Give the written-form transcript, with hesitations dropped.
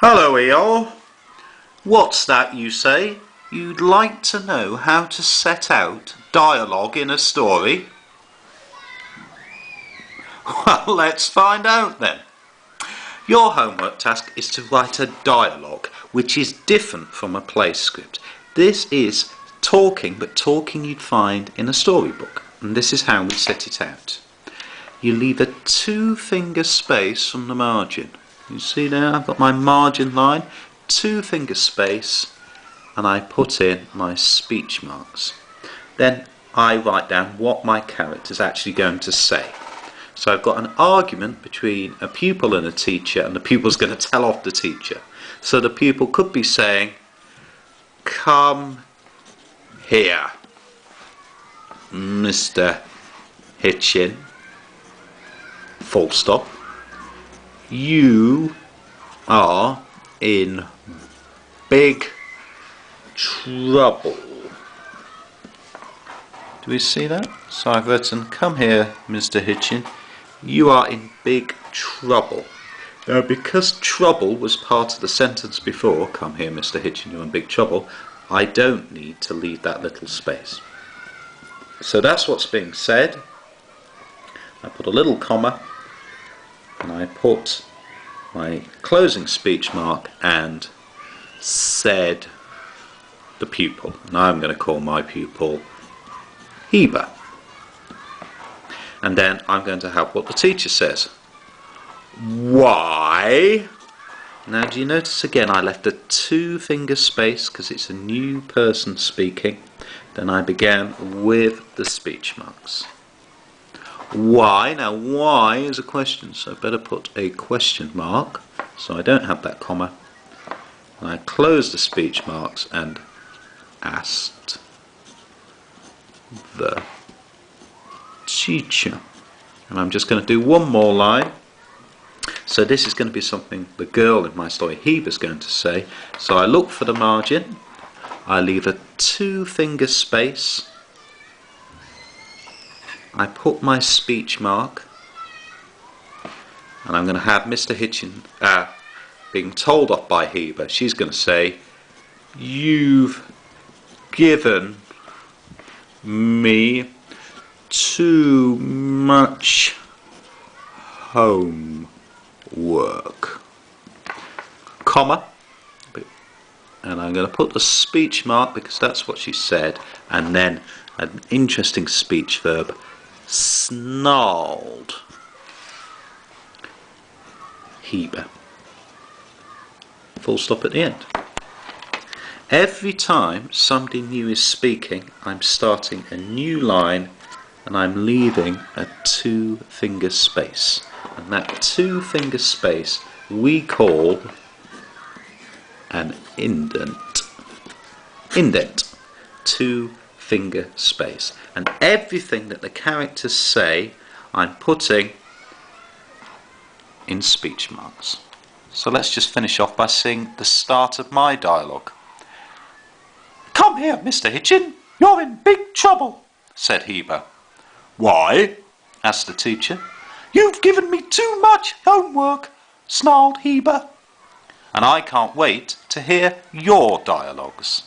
Hello all. What's that you say? You'd like to know how to set out dialogue in a story? Well, let's find out then. Your homework task is to write a dialogue which is different from a play script. This is talking, but talking you'd find in a storybook. And this is how we set it out. You leave a 2-finger space from the margin. You see there, I've got my margin line, 2-finger space, and I put in my speech marks. Then I write down what my character's actually going to say. So I've got an argument between a pupil and a teacher, and the pupil's going to tell off the teacher. So the pupil could be saying, "Come here, Mr. Hitchin, full stop. You are in big trouble." Do we see that? So I've written, "Come here, Mr. Hitchin, you are in big trouble." Now, because trouble was part of the sentence before, "Come here, Mr. Hitchin, you're in big trouble," I don't need to leave that little space. So that's what's being said. I put a little comma, and I put my closing speech mark and said the pupil. Now I'm going to call my pupil Heber. And then I'm going to have what the teacher says. "Why?" Now do you notice again I left a 2-finger space because it's a new person speaking. Then I began with the speech marks. Why? Now why is a question, so I better put a question mark so I don't have that comma. And I close the speech marks and asked the teacher. And I'm just going to do one more line. So this is going to be something the girl in my story, Heber, is going to say. So I look for the margin. I leave a 2-finger space. I put my speech mark, and I'm going to have Mr. Hitchin being told off by Heber. She's going to say, "You've given me too much homework," comma, and I'm going to put the speech mark because that's what she said, and then an interesting speech verb, snarled Heber. Full stop at the end. Every time somebody new is speaking, I'm starting a new line and I'm leaving a 2-finger space. And that 2-finger space we call an indent. Indent. 2-finger space. And everything that the characters say, I'm putting in speech marks. So let's just finish off by seeing the start of my dialogue. "Come here, Mr. Hitchin, you're in big trouble," said Heber. "Why?" asked the teacher. "You've given me too much homework," snarled Heber. And I can't wait to hear your dialogues.